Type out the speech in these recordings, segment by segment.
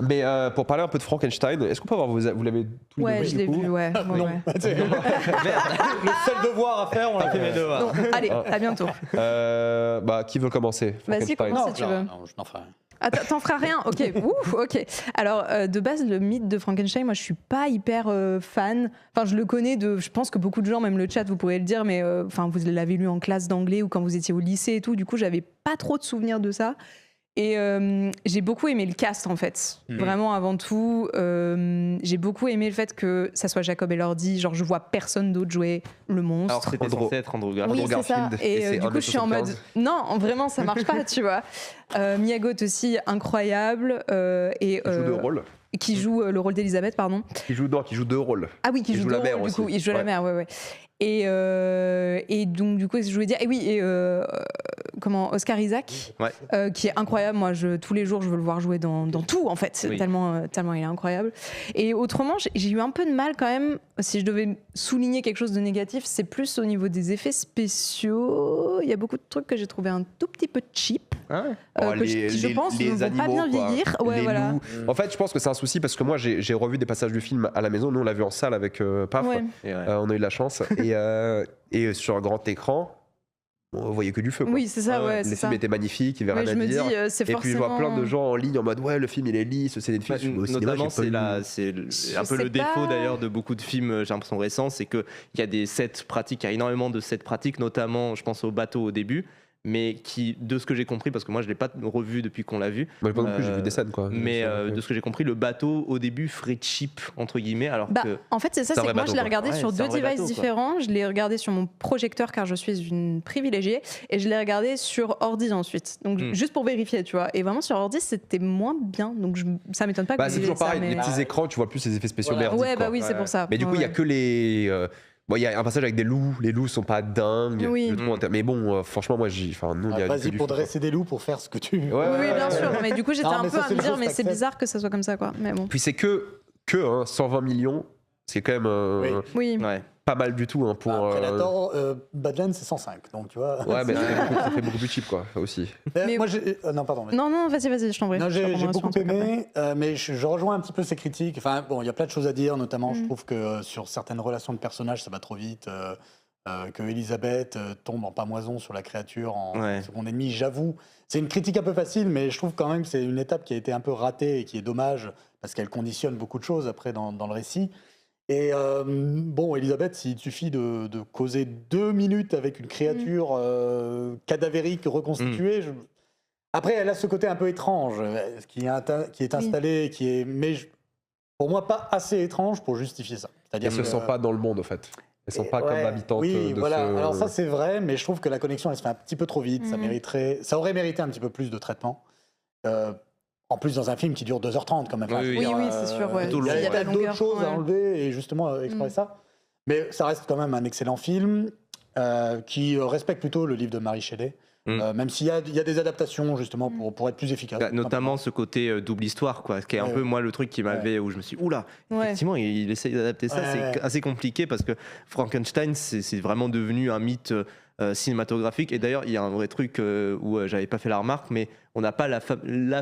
Mais pour parler un peu de Frankenstein, est-ce qu'on peut avoir vous l'avez tous Ouais, vu, je l'ai du coup vu, ouais. Non. ouais. Le seul devoir à faire, on l'a fait mes devoirs. Bon, allez, à bientôt. Qui veut commencer? Vas-y, Frankenstein. commence. Si tu veux. Non, je n'en ferai rien. Ah, t'en feras rien. Ok. Ouf. Ok. Alors de base, le mythe de Frankenstein, moi, je suis pas hyper fan. Enfin, je le connais je pense que beaucoup de gens, même le chat, vous pourrez le dire, mais enfin, vous l'avez lu en classe d'anglais ou quand vous étiez au lycée et tout. Du coup, j'avais pas trop de souvenirs de ça. Et j'ai beaucoup aimé le cast en fait, vraiment avant tout. J'ai beaucoup aimé le fait que ça soit Jacob Elordi, genre je vois personne d'autre jouer le monstre. Alors c'était censé être Andrew Garfield. Oui, c'est ça. Garfield, Et, et c'est du coup, je suis en mode 1m75. non, vraiment, ça marche pas, tu vois. Miyagot aussi incroyable et Qui joue deux rôles. qui joue le rôle d'Elisabeth, pardon. Qui joue deux rôles. Ah oui, qui joue la deux mère rôles, du aussi. coup, il joue la Ouais. mère, ouais. Et donc du coup, je voulais dire, et oui, Oscar Isaac, Ouais. qui est incroyable. Moi, tous les jours, je veux le voir jouer dans tout, en fait, Oui. tellement il est incroyable. Et autrement, j'ai eu un peu de mal quand même. Si je devais souligner quelque chose de négatif, c'est plus au niveau des effets spéciaux. Il y a beaucoup de trucs que j'ai trouvé un tout petit peu cheap. Qui, je pense, ne vont pas bien vieillir. Ouais, les voilà. loups. En fait, je pense que c'est un souci parce que moi, j'ai revu des passages du film à la maison. Nous, on l'a vu en salle avec Paf. Ouais. Et ouais. On a eu de la chance. Et sur un grand écran, on voyait que du feu. Quoi. Oui, c'est ça, ouais. Le film était magnifique, il y avait Ouais, rien je à me dire. dis, c'est Et forcément. puis je vois plein de gens en ligne en mode ouais, le film il est lisse, c'est Netflix. Au cinéma, Notamment, j'ai pas eu. c'est un Je peu sais le défaut pas. d'ailleurs de beaucoup de films, j'ai l'impression récents, c'est qu'il y a des sets pratiques, il y a énormément de sets pratiques, notamment je pense au bateau au début, mais qui, de ce que j'ai compris, parce que moi je ne l'ai pas revu depuis qu'on l'a vu, Moi pas non plus, j'ai vu des scènes quoi. mais de ce que j'ai compris, le bateau au début ferait cheap, entre guillemets, alors que... En fait, c'est ça, c'est un c'est vrai que moi, bateau, je l'ai quoi. regardé Ouais, sur c'est un deux vrai devices bateau, quoi. différents. Je l'ai regardé sur mon projecteur car je suis une privilégiée et je l'ai regardé sur ordi ensuite. Donc, juste pour vérifier, tu vois. Et vraiment, sur ordi, c'était moins bien. Donc, ça m'étonne pas que vous C'est disiez toujours ça, pareil, mais- les petits écrans, tu vois plus les effets spéciaux Voilà. merdiques. Ouais, bah quoi. oui, c'est pour ça. Mais du coup, il y a Ouais. que les. Bon, il y a un passage avec des loups. Les loups sont pas dingues. Oui. je trouve, mais bon, franchement, moi, nous, il y a Vas-y que du pour feu, dresser des loups pour faire ce que tu veux. Ouais, Oui, ouais, bien ouais. sûr. Mais du coup, j'étais Non, un mais peu ça, à c'est me une dire, chose mais c'est t'acceptes. bizarre que ça soit comme ça, quoi. Mais bon. Puis c'est que 120 millions, c'est quand même Oui. Ouais. pas mal du tout pour. Predator, Badlands, c'est 105. Donc tu vois. Ouais, mais ça fait beaucoup plus cheap quoi, aussi. Mais- Moi, non, pardon. vas-y. Non, vas-y, je t'en prie. Non, Je te j'ai reprendrai sur beaucoup un truc après. aimé, mais je rejoins un petit peu ces critiques. Enfin, bon, il y a plein de choses à dire, notamment, je trouve que sur certaines relations de personnages, ça va trop vite. Que Elisabeth tombe en pamoison sur la créature en Ouais. seconde ennemie, j'avoue. C'est une critique un peu facile, mais je trouve quand même que c'est une étape qui a été un peu ratée et qui est dommage, parce qu'elle conditionne beaucoup de choses après dans le récit. Et bon, Elisabeth, s'il suffit de causer 2 minutes avec une créature cadavérique reconstituée, après, elle a ce côté un peu étrange, qui est installé, mais pour moi, pas assez étrange pour justifier ça. C'est-à-dire Elles se que- sentent pas dans le monde, en fait. Elles sont pas comme ouais, habitantes oui, de voilà. ce. Alors ça, c'est vrai, mais je trouve que la connexion, elle se fait un petit peu trop vite. Ça aurait mérité un petit peu plus de traitement. En plus, dans un film qui dure 2h30 quand même. Enfin, Oui, je veux oui, dire, c'est sûr, ouais. Plutôt Il y long, a Il y a pas de peut-être d'autres longueur, choses à ouais. enlever et justement explorer ça. Mais ça reste quand même un excellent film qui respecte plutôt le livre de Mary Shelley. Même s'il y a des adaptations justement pour être plus efficace. Bah, notamment ce côté double histoire, quoi, qui est un Ouais. peu moi le truc qui m'avait où je me suis dit, oula, Ouais. effectivement il essaye d'adapter ça, Ouais. c'est assez compliqué parce que Frankenstein c'est vraiment devenu un mythe cinématographique. Et d'ailleurs il y a un vrai truc où j'avais pas fait la remarque, mais on n'a pas la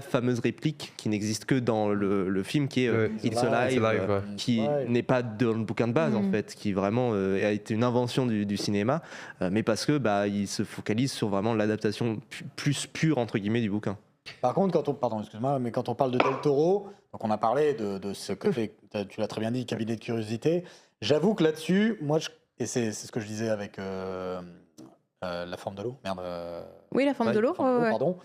fameuse réplique qui n'existe que dans le film, qui est It's Alive, ouais. qui Ouais. n'est pas dans le bouquin de base en fait, qui vraiment a été une invention du cinéma, mais parce que il se focalise sur vraiment l'adaptation plus pure entre guillemets du bouquin. Par contre, quand on parle de Del Toro, donc on a parlé de ce côté, tu l'as très bien dit, cabinet de curiosité. J'avoue que là-dessus, moi, et c'est ce que je disais avec La forme de l'eau. Merde. Oui, la forme Ouais, de l'eau. La forme de l'eau, ouais. pardon.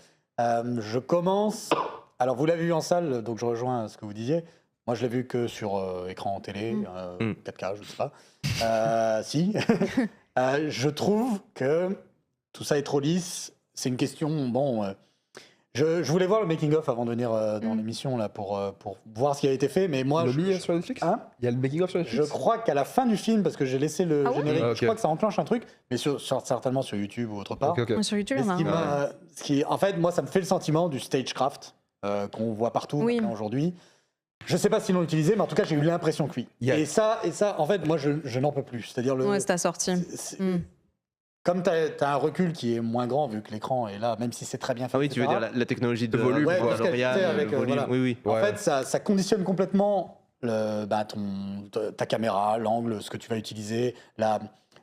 Je commence. Alors, vous l'avez vu en salle, donc je rejoins ce que vous disiez. Moi, je l'ai vu que sur écran télé, 4K, je sais pas. Si. Je trouve que tout ça est trop lisse. C'est une question. Bon, je voulais voir le making-of avant de venir dans l'émission là pour voir ce qui a été fait, mais moi. Le mis sur Netflix. Hein, Il y a le making of sur Netflix. je crois qu'à la fin du film, parce que j'ai laissé le Ah ouais générique, Ah, ok. je crois que ça enclenche un truc, mais certainement sur YouTube ou autre part. Ok, ok. Sur YouTube, Mais il y en a un. en fait, moi, ça me fait le sentiment du stagecraft qu'on voit partout Oui. maintenant aujourd'hui. Je sais pas s'ils l'ont utilisé, mais en tout cas, j'ai eu l'impression que oui. Il y a- Et ça, en fait, moi, je n'en peux plus. C'est-à-dire Ouais, c'est ta sortie. comme tu as un recul qui est moins grand vu que l'écran est là, même si c'est très bien fait. Ah oui, tu veux etc. dire la technologie de Le volume, Ouais, quoi. tout ce qu'elle DeLorean, fait avec, le volume. voilà. Oui, oui. En Ouais. fait, ça conditionne complètement ta caméra, l'angle, ce que tu vas utiliser,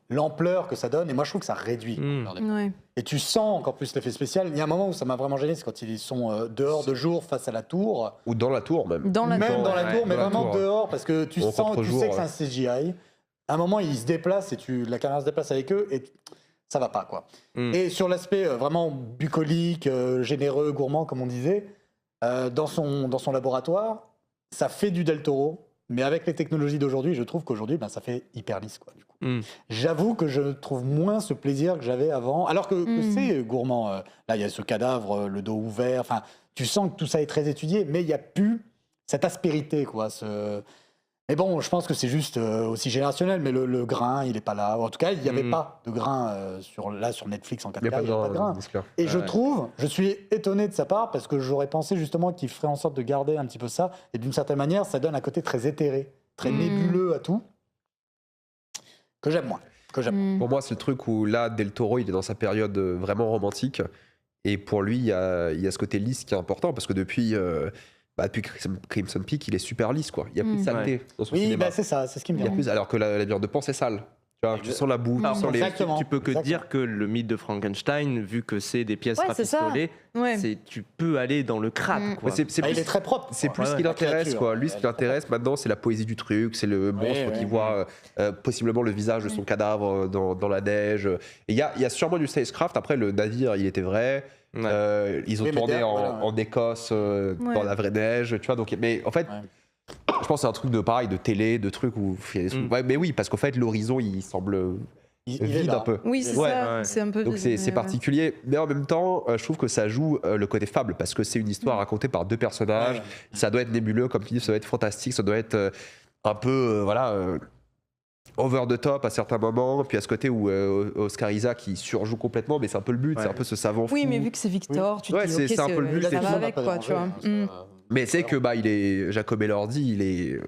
l'ampleur que ça donne. Et moi, je trouve que ça réduit. l'ampleur des- Ouais. Et tu sens encore plus l'effet spécial. Il y a un moment où ça m'a vraiment gêné, c'est quand ils sont dehors de jour face à la tour. Ou dans la tour même. Dans la Même tour. dans la ouais, tour, mais dans la vraiment tour, ouais. dehors, parce que tu Au sens, tu contre-jour, sais que ouais. c'est un CGI. À un moment, ils se déplacent et la caméra se déplace avec eux et ça va pas, quoi. Mm. Et sur l'aspect vraiment bucolique, généreux, gourmand, comme on disait, dans son laboratoire, ça fait du Del Toro, mais avec les technologies d'aujourd'hui, je trouve qu'aujourd'hui, ça fait hyper lisse, quoi, du coup. Mm. J'avoue que je trouve moins ce plaisir que j'avais avant, alors que c'est gourmand. Là, il y a ce cadavre, le dos ouvert, enfin, tu sens que tout ça est très étudié, mais il n'y a plus cette aspérité, quoi. Mais bon, je pense que c'est juste aussi générationnel, mais le grain, il n'est pas là. En tout cas, il n'y avait pas de grain sur Netflix en 4K, Il n'y a pas il n'y avait pas de grain. de Et je Ouais. trouve, je suis étonné de sa part, parce que j'aurais pensé justement qu'il ferait en sorte de garder un petit peu ça, et d'une certaine manière, ça donne un côté très éthéré, très nébuleux à tout, que j'aime moins. Pour moi, c'est le truc où là, Del Toro, il est dans sa période vraiment romantique. Et pour lui, il y a ce côté lisse qui est important parce que depuis Crimson Peak, il est super lisse, quoi. Il n'y a plus de saleté dans son Oui, cinéma. c'est ça, c'est ce qui me Il y a vient. plus, alors que la bière de pan, c'est sale. Tu vois, tu sens la boue, Alors, tu sens les. exactement. Tu peux que Exactement. dire que le mythe de Frankenstein, vu que c'est des pièces Ouais, c'est ça. rafistolées, Ouais. tu peux aller dans le crade. Quoi. Mais c'est Il plus, est très propre. c'est quoi. plus ce Ouais, qui la l'intéresse, créature. quoi. Lui, ce qui l'intéresse maintenant, c'est la poésie du truc, c'est le monstre ouais, qui ouais. voit possiblement le visage de son cadavre dans la neige. Et il y a sûrement du stagecraft. Après, le navire, il était vrai. Ouais. Ils ont Oui, mais tourné derrière, en, voilà. en Écosse, Ouais. dans la vraie neige, tu vois. Donc, mais en fait, Ouais. je pense que c'est un truc de pareil, de télé, de trucs où il y a des trucs- Ouais, mais oui, parce qu'en fait, l'horizon, il semble Il est vide là. un peu. Oui, c'est Ouais. ça. Ouais. C'est un peu. Donc c'est ouais. particulier, mais en même temps, je trouve que ça joue le côté fable parce que c'est une histoire racontée par deux personnages. Ouais. Ça doit être nébuleux, comme tu dis, ça doit être fantastique, ça doit être un peu over the top à certains moments. Puis à ce côté où Oscar Isaac il surjoue complètement, mais c'est un peu le but, Ouais. c'est un peu ce savant fou. Oui, mais vu que c'est Victor, tu te Ouais, dis, c'est- ok, c'est un peu le but, ça c'est va tout. avec, quoi, tu vois. Mais c'est que il est Jacob Elordi, il est.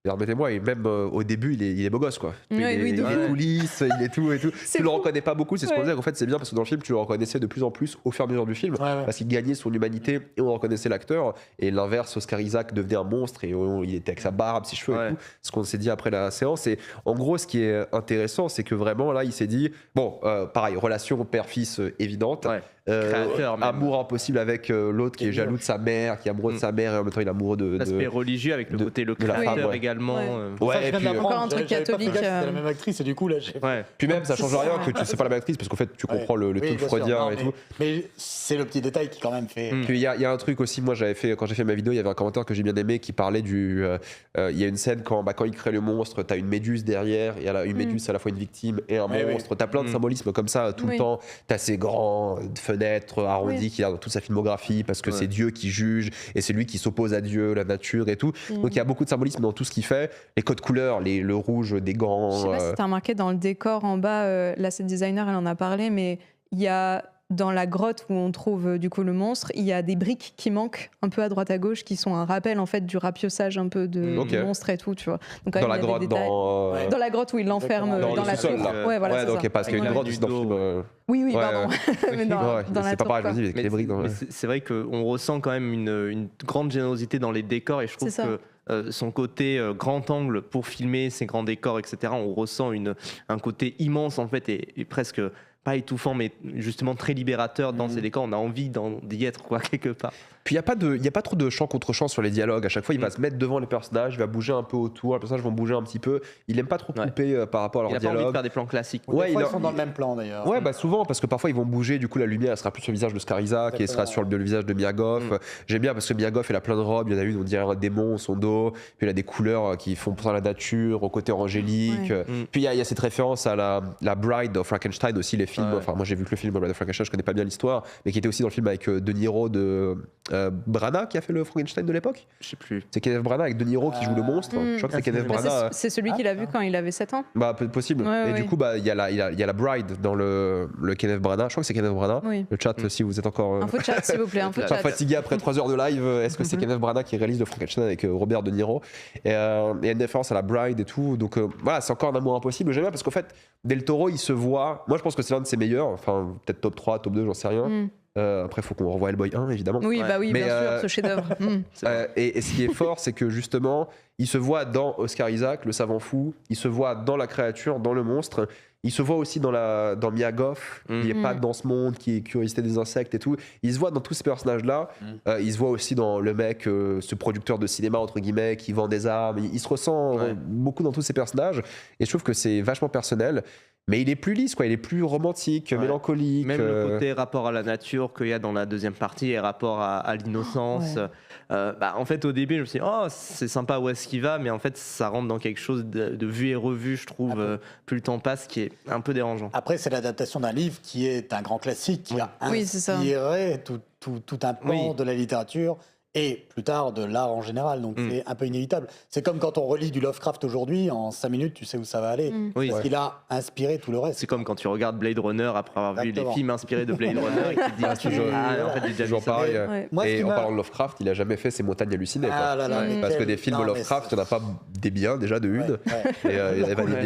Permettez-moi, et même au début, il est beau gosse, quoi. Oui, il est, oui, de il est fou. coulisse, il est tout et tout. C'est Tu le fou. reconnais pas beaucoup, c'est ce qu'on Ouais. disait. En fait, c'est bien parce que dans le film, tu le reconnaissais de plus en plus au fur et à mesure du film. Ouais, ouais. Parce qu'il gagnait son humanité et on reconnaissait l'acteur. Et l'inverse, Oscar Isaac devenait un monstre et il était avec sa barbe, ses cheveux Ouais. et tout. Ce qu'on s'est dit après la séance. Et en gros, ce qui est intéressant, c'est que vraiment, là, il s'est dit bon, pareil, relation père-fils évidente. Ouais. Créateur, même. Amour impossible avec l'autre qui est jaloux de sa mère, qui est amoureux de sa mère et en même temps il est amoureux de. L'aspect religieux avec le côté le de la femme, créateur ouais. également. Ouais. Ouais, Ça, je et viens puis, de l'apprendre. Encore un truc J'avais pas fait catholique, gaffe que c'était la même actrice et du coup là j'ai. Ouais. puis même, ça change C'est rien ça, que tu sais pas la même actrice parce qu'en fait, tu comprends le Oui, truc bien sûr. freudien Non, et mais- tout. Mais c'est le petit détail qui quand même fait. Mm. Puis il y a un truc aussi, moi j'avais fait, quand j'ai fait ma vidéo, il y avait un commentaire que j'ai bien aimé qui parlait du. Il y a une scène quand il crée le monstre, t'as une méduse derrière, et une méduse c'est à la fois une victime et un Ouais, monstre. T'as plein de Mm. symbolismes comme ça tout le Oui. temps. T'as ces grands fenêtres arrondies qu'il a dans toute sa filmographie parce que Ouais. c'est Dieu qui juge et c'est lui qui s'oppose à Dieu, la nature et tout. Donc il y a beaucoup de symbolisme dans tout ce qu'il fait. Les codes couleurs, le rouge des Je gants. sais pas si t'as remarqué dans le décor en bas, la set designer elle en a parlé, mais il y a dans la grotte où on trouve du coup le monstre, il y a des briques qui manquent un peu à droite à gauche qui sont un rappel en fait du rapiossage un peu de Ok. du monstre et tout, tu vois. Donc quand Dans même, la il y a grotte, des détails. Ouais. Dans la grotte où il l'enferme Dans dans, le la sous-sol, tour. là. Ouais, voilà, ouais, c'est donc ça. parce qu'il y a une Avec grotte la aussi dans le nuit film. d'eau. Oui, oui, Ouais, pardon. Mais dans, Ouais, dans la c'est pas tour, pareil, je quoi. me dis, avec Mais les briques. mais c'est vrai qu'on ressent quand même une grande générosité dans les décors et je trouve C'est ça. que son côté grand angle pour filmer ces grands décors, etc., on ressent un côté immense en fait et presque pas étouffant mais justement très libérateur dans ces décors. On a envie d'y être quoi quelque part. Puis il n'y a pas trop de champ contre champ sur les dialogues. À chaque fois, il va se mettre devant les personnages, il va bouger un peu autour, les personnages vont bouger un petit peu. Il aime pas trop Ouais. couper par rapport à Il leur a pas envie de dialogue. faire des plans classiques. Des Ouais, fois, il a- ils sont dans le même plan d'ailleurs. Ouais, bah souvent, parce que parfois ils vont bouger, du coup la lumière elle sera plus sur le visage de Oscar Isaac et elle sera sur le visage de Mia Goth. J'aime bien parce que Mia Goth elle a plein de robes, il y en a une, on dirait un démon au son dos, puis il a des couleurs qui font penser à la nature, au côté angélique. Ouais. Puis il y a cette référence à la Bride de Frankenstein aussi, les films. Ouais. Enfin, moi j'ai vu que le film Bride of Frankenstein, je connais pas bien l'histoire, mais qui était aussi dans le film avec De Niro de Branagh qui a fait le Frankenstein de l'époque. Je sais plus. C'est Kenneth Branagh avec De Niro qui joue le monstre. Je crois que c'est Kenneth Bah, Branagh. c'est celui qu'il a vu quand il avait 7 ans. Bah, possible. Ouais, et ouais. du coup, il y a la Bride dans le Kenneth Branagh. Je crois que c'est Kenneth Branagh. Oui. Le chat, si vous êtes encore Info chat, s'il vous plaît, info pas chat. fatigué après 3 heures de live, est-ce que c'est Kenneth Branagh qui réalise le Frankenstein avec Robert De Niro et il y a une référence à la Bride et tout. Donc voilà, c'est encore un amour impossible. J'aime bien parce qu'en fait, Del Toro, il se voit. Moi, je pense que c'est l'un de ses meilleurs. Enfin, peut-être top 3, top 2, j'en sais rien. Après, il faut qu'on revoie Hellboy 1, évidemment. Oui, bah oui, Mais, bien sûr, ce chef-d'œuvre. Et ce qui est fort, c'est que justement, il se voit dans Oscar Isaac, le savant fou, il se voit dans la créature, dans le monstre, il se voit aussi dans Mia Goth, qui n'est pas dans ce monde, qui est curiosité des insectes et tout. Il se voit dans tous ces personnages-là. Il se voit aussi dans le mec, ce producteur de cinéma, entre guillemets, qui vend des armes. Il se ressent beaucoup dans tous ces personnages. Et je trouve que c'est vachement personnel. Mais il est plus lisse, quoi. Il est plus romantique, mélancolique. Même le côté rapport à la nature qu'il y a dans la deuxième partie et rapport à l'innocence. En fait, au début, je me suis dit, oh, c'est sympa où est-ce qu'il va, mais en fait, ça rentre dans quelque chose de vu et revu, je trouve, plus le temps passe, qui est un peu dérangeant. Après, c'est l'adaptation d'un livre qui est un grand classique, qui a inspiré tout un pan de la littérature et plus tard de l'art en général, donc c'est un peu inévitable. C'est comme quand on relit du Lovecraft aujourd'hui, en 5 minutes tu sais où ça va aller, parce qu'il a inspiré tout le reste. C'est comme quand tu regardes Blade Runner après avoir vu les films inspirés de Blade Runner et qui te dit toujours toujours pareil. Moi, et en parlant de Lovecraft, il a jamais fait ses montagnes hallucinées. Parce que des films Lovecraft, il n'y en a pas des biens déjà de une. Tu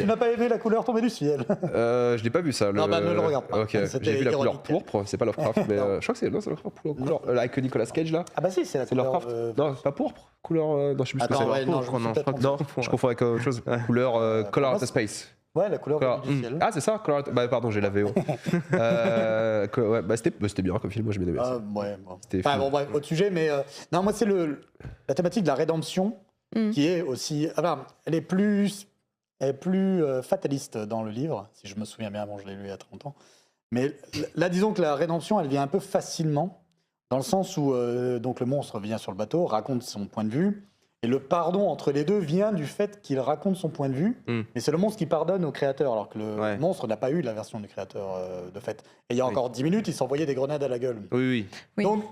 n'as pas aimé La couleur tombée du ciel? Je n'ai pas vu ça. Non, ne le regarde pas. J'ai vu La couleur pourpre, c'est pas Lovecraft, mais je crois que c'est Lovecraft. Avec Nicolas Cage là. Ah bah si, c'est la couleur. Non, c'est pas pourpre. Couleur. Non, je sais plus ce que c'est. Non, je confonds avec autre chose. Couleur Color Out of Space. Ouais, la couleur du ciel. Ah, c'est ça, Color Out. Bah, pardon, j'ai la VO. C'était bien comme film, moi je m'aimais bien. Bon, bref, autre sujet, mais non, moi c'est la thématique de la rédemption qui est aussi. Elle est plus fataliste dans le livre, si je me souviens bien, bon, je l'ai lu il y a très longtemps. Mais là, disons que la rédemption, elle vient un peu facilement. Dans le sens où donc le monstre vient sur le bateau, raconte son point de vue, et le pardon entre les deux vient du fait qu'il raconte son point de vue, mais c'est le monstre qui pardonne au créateur, alors que le monstre n'a pas eu la version du créateur de fait. Et il y a encore 10 minutes, il s'envoyait des grenades à la gueule. Oui. Donc,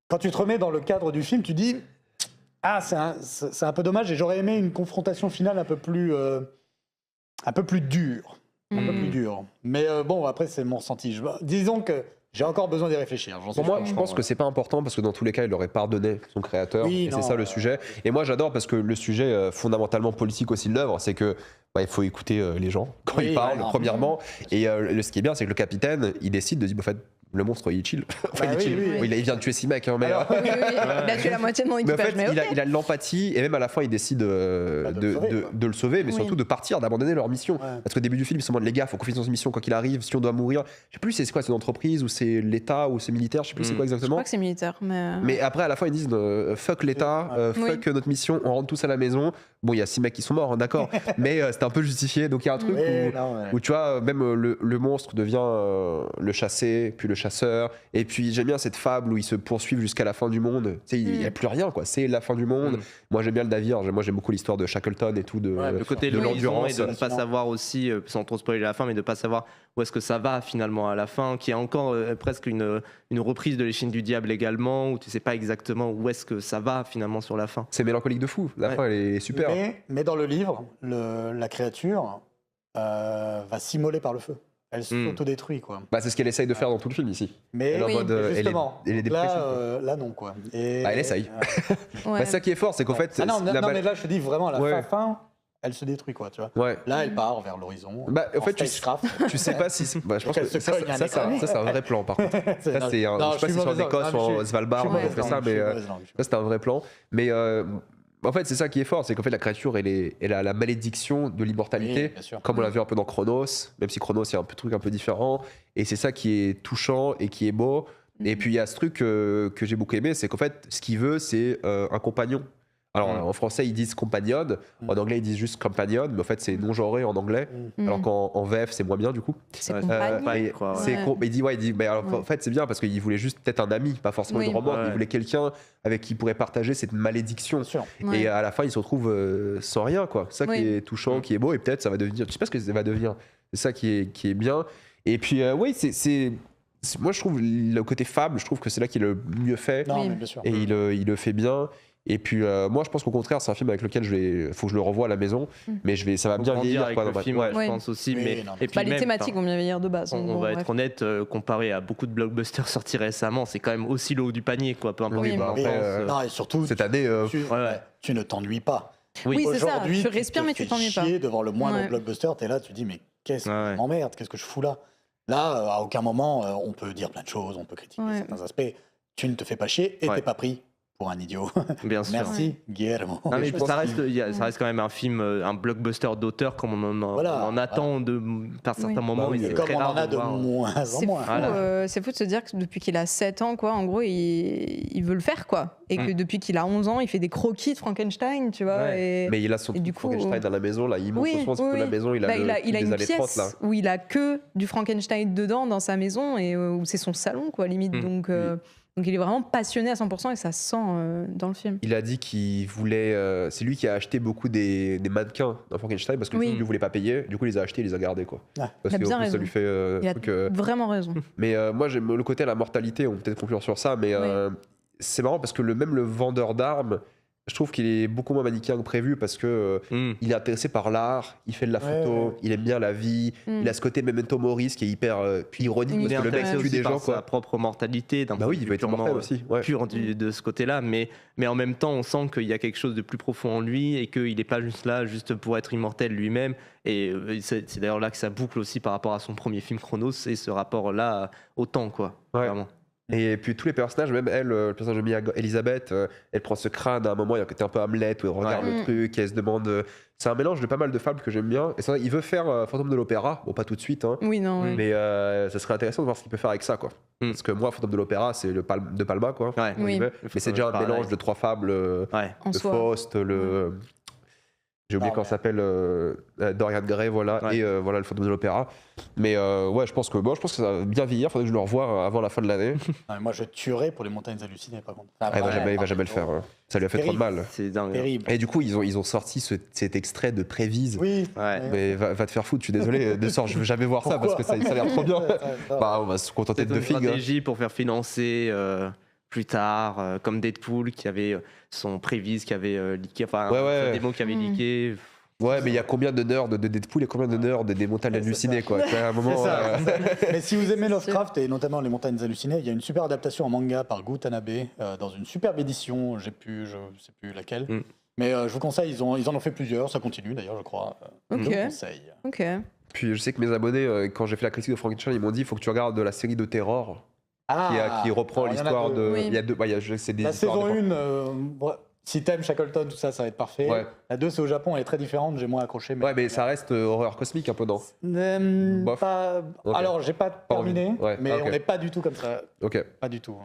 quand tu te remets dans le cadre du film, tu dis « Ah, c'est un peu dommage, et j'aurais aimé une confrontation finale un peu plus dure. » Un peu plus dur. Mais bon, après, c'est mon ressenti. Disons que j'ai encore besoin d'y réfléchir. Pour moi, je pense que c'est pas important parce que dans tous les cas, il aurait pardonné son créateur. Et c'est ça le sujet. Et moi, j'adore parce que le sujet fondamentalement politique aussi de l'œuvre, c'est que il faut écouter les gens quand ils parlent, premièrement. Et ce qui est bien, c'est que le capitaine, il décide de dire, en fait, le monstre, il est chill. Il vient de tuer 6 mecs. Hein, mais, il a tué la moitié de mon équipage. Mais en fait, il a de l'empathie et même à la fin, il décide de le sauver, mais surtout de partir, d'abandonner leur mission. Parce qu'au début du film, ils se demandent, les gars, il faut qu'on finisse notre mission quoi qu'il arrive, si on doit mourir. Je sais plus c'est quoi, c'est une entreprise ou c'est l'État ou c'est militaire, je sais plus c'est quoi exactement. Je crois que c'est militaire. Mais après, à la fin, ils disent, fuck l'État, fuck notre mission, on rentre tous à la maison. Bon, il y a 6 mecs qui sont morts, hein, d'accord, mais c'était un peu justifié. Donc il y a un truc où tu vois, même le monstre devient le chassé, puis le chasseur. Et puis j'aime bien cette fable où ils se poursuivent jusqu'à la fin du monde. Tu sais, il n'y a plus rien, quoi. C'est la fin du monde. Moi, j'aime bien le navire. Moi, j'aime beaucoup l'histoire de Shackleton et tout, le côté de l'endurance et de ne pas savoir aussi, sans trop spoiler la fin, mais de ne pas savoir où est-ce que ça va finalement à la fin, qui est encore presque une reprise de l'échine du diable également, où tu sais pas exactement où est-ce que ça va finalement sur la fin. C'est mélancolique de fou. La fin, elle est super. Mais dans le livre, la créature va s'immoler par le feu. Elle s'autodétruit, quoi. C'est ce qu'elle essaye de faire dans tout le film ici. Mais justement, elle est là non, quoi. Elle essaye. C'est ça qui est fort, c'est qu'en fait... non, mais là, je te dis vraiment, à la fin, elle se détruit, quoi, tu vois. Là, elle part vers l'horizon. En fait, tu sais pas si... je pense que ça, c'est un vrai plan, par contre. Ça, c'est je sais pas si c'est en Écosse ou en Svalbard, on fait ça, mais ça, c'est un vrai plan. Mais... en fait, c'est ça qui est fort, c'est qu'en fait, la créature, elle a la malédiction de l'immortalité, comme on l'a vu un peu dans Chronos, même si Chronos, il y a un truc un peu différent. Et c'est ça qui est touchant et qui est beau. Et puis, il y a ce truc que j'ai beaucoup aimé, c'est qu'en fait, ce qu'il veut, c'est un compagnon. Alors, en français, ils disent compagnon. En anglais, ils disent juste companion, mais en fait, c'est non-genré en anglais. Alors qu'en VF, c'est moins bien, du coup. C'est compagnie, quoi. Il dit, mais alors, en fait, c'est bien parce qu'il voulait juste peut-être un ami, pas forcément une romance. Il voulait quelqu'un avec qui il pourrait partager cette malédiction. Et à la fin, il se retrouve sans rien, quoi. C'est ça qui est touchant, qui est beau. Et peut-être, ça va devenir... Je sais pas ce que ça va devenir. C'est ça qui est bien. Et puis, oui, c'est moi je trouve le côté fable, je trouve que c'est là qu'il est le mieux fait. Non, Oui. mais bien sûr. Et il le fait bien. Et puis moi je pense qu'au contraire c'est un film avec lequel faut que je le revoie à la maison, mais ça va Faut bien grandir vieillir avec quoi, le dans ma- film, ouais. je Ouais. pense aussi. Oui, Mais, non, et puis Les même, thématiques vont bien vieillir de base. on Bon, va bref. être honnête, comparé à beaucoup de blockbusters sortis récemment, c'est quand même aussi le haut du panier, quoi. Peu importe Oui, bah, l'importance, après, Non, et surtout, Cette année ouais. tu ne t'ennuies pas. Oui, c'est ça. Aujourd'hui, Tu respires, mais tu t'ennuies pas. chier devant le moindre Ouais. blockbuster, t'es là, tu te dis, mais qu'est-ce que Ouais. je m'emmerde, qu'est-ce que je fous là? Là, à aucun moment, on peut dire plein de choses, on peut critiquer Ouais. certains aspects. Tu ne te fais pas chier et Ouais. t'es pas pris pour un idiot. bien sûr. Merci, Guillermo. Non, mais je pense ça reste quand même un film, un blockbuster d'auteur comme Voilà, on en attend par certains Oui. moments. Bah oui, et Et c'est comme très on rare en a de voir. moins en C'est moins. fou, Voilà. c'est fou de se dire que depuis qu'il a 7 ans, quoi, en gros, il veut le faire, quoi. Et que depuis qu'il a 11 ans, il fait des croquis de Frankenstein, tu vois. Ouais. Et... Mais il a son Et du truc coup, Frankenstein à la maison là, il monte Oui, souvent oui, la oui. maison, il a Bah, le il a truc des une années 30 là. pièce où il a que du Frankenstein dedans dans sa maison et où c'est son salon, quoi, limite. Donc il est vraiment passionné à 100% et ça se sent dans le film. Il a dit qu'il voulait. C'est lui qui a acheté beaucoup des mannequins dans Frankenstein parce que Oui. lui ne voulait pas payer. Du coup, il les a achetés, il les a gardés quoi. Ah. Parce Il a que bien en plus, ça raison. lui fait. Il a truc, vraiment raison. Mais moi, j'aime le côté à la mortalité. On peut peut-être conclure sur ça, mais c'est marrant parce que même le vendeur d'armes, je trouve qu'il est beaucoup moins manichéen que prévu parce que il est intéressé par l'art, il fait de la photo, Ouais. il aime bien la vie, il a ce côté memento mori qui est hyper ironique Il parce Il est que le mec intéressé tue aussi des par gens sa quoi. propre mortalité, d'un Bah point oui, de il vue va être purement, immortel aussi. Ouais. pur de ce côté-là, mais en même temps, on sent qu'il y a quelque chose de plus profond en lui et qu'il n'est pas juste là juste pour être immortel lui-même. Et c'est d'ailleurs là que ça boucle aussi par rapport à son premier film Chronos et ce rapport-là au temps, quoi. Ouais. Vraiment. Et puis tous les personnages, même elle, le personnage de Elisabeth, elle prend ce crâne à un moment, il y a un côté un peu Hamlet où elle regarde Ouais. le truc, et elle se demande. C'est un mélange de pas mal de fables que j'aime bien. Et ça, il veut faire Fantôme de l'Opéra, bon pas tout de suite, hein, Oui, non, ouais. mais ça serait intéressant de voir ce qu'il peut faire avec ça, quoi. Parce que moi, Fantôme de l'Opéra, c'est de Palma, quoi. Ouais. Oui. Mais c'est déjà un Pareil. mélange de trois fables, Ouais. En le soi. Faust, le. J'ai oublié Ah, comment ouais. ça s'appelle, Dorian Gray, voilà, Ouais. et voilà le Fantôme de l'Opéra. Mais ouais, je pense que ça va bien vieillir. Faudrait que je le revoie avant la fin de l'année. Non, mais moi, je tuerais pour les montagnes hallucinées, par contre. Ah, il va jamais le faire. Hein. Ça lui a fait trop de mal. C'est dingue. Terrible. Et du coup, ils ont sorti cet extrait de Prévise. Oui. Ouais. Mais va te faire foutre, je suis désolé. De sorte, je veux jamais voir ça parce que ça a l'air trop bien. Bah, on va se contenter C'est de une filles. Hein. stratégie pour faire financer plus tard, comme Deadpool qui avait son Prévise qui avait leaké, enfin Ouais. un démo qui avait leaké. Ouais, mais il y a combien de nerds de Deadpool et combien de nerds des montagnes Ouais, c'est hallucinées, quoi. À un moment. C'est ça. euh, Mais si vous aimez Lovecraft et notamment les montagnes hallucinées, il y a une super adaptation en manga par Gu Tanabe dans une superbe édition. Je sais plus laquelle. Mais je vous conseille, ils en ont fait plusieurs. Ça continue d'ailleurs, je crois. Ok. Je vous conseille. Ok. Puis je sais que mes abonnés, quand j'ai fait la critique de Frankenstein, ils m'ont dit il faut que tu regardes la série de Terror qui reprend alors, il y en a l'histoire deux. de. Oui. Il y a deux. C'est des La histoires saison de- 1, si t'aimes Shackleton, tout ça, ça va être parfait. Ouais. La 2, c'est au Japon, elle est très différente, j'ai moins accroché. Ouais, mais ça reste horreur cosmique un peu, non? Bof. Pas... Ok. Alors, j'ai pas terminé, envie. Ouais, mais ok. on n'est pas du tout comme ça. Ok. Pas du tout.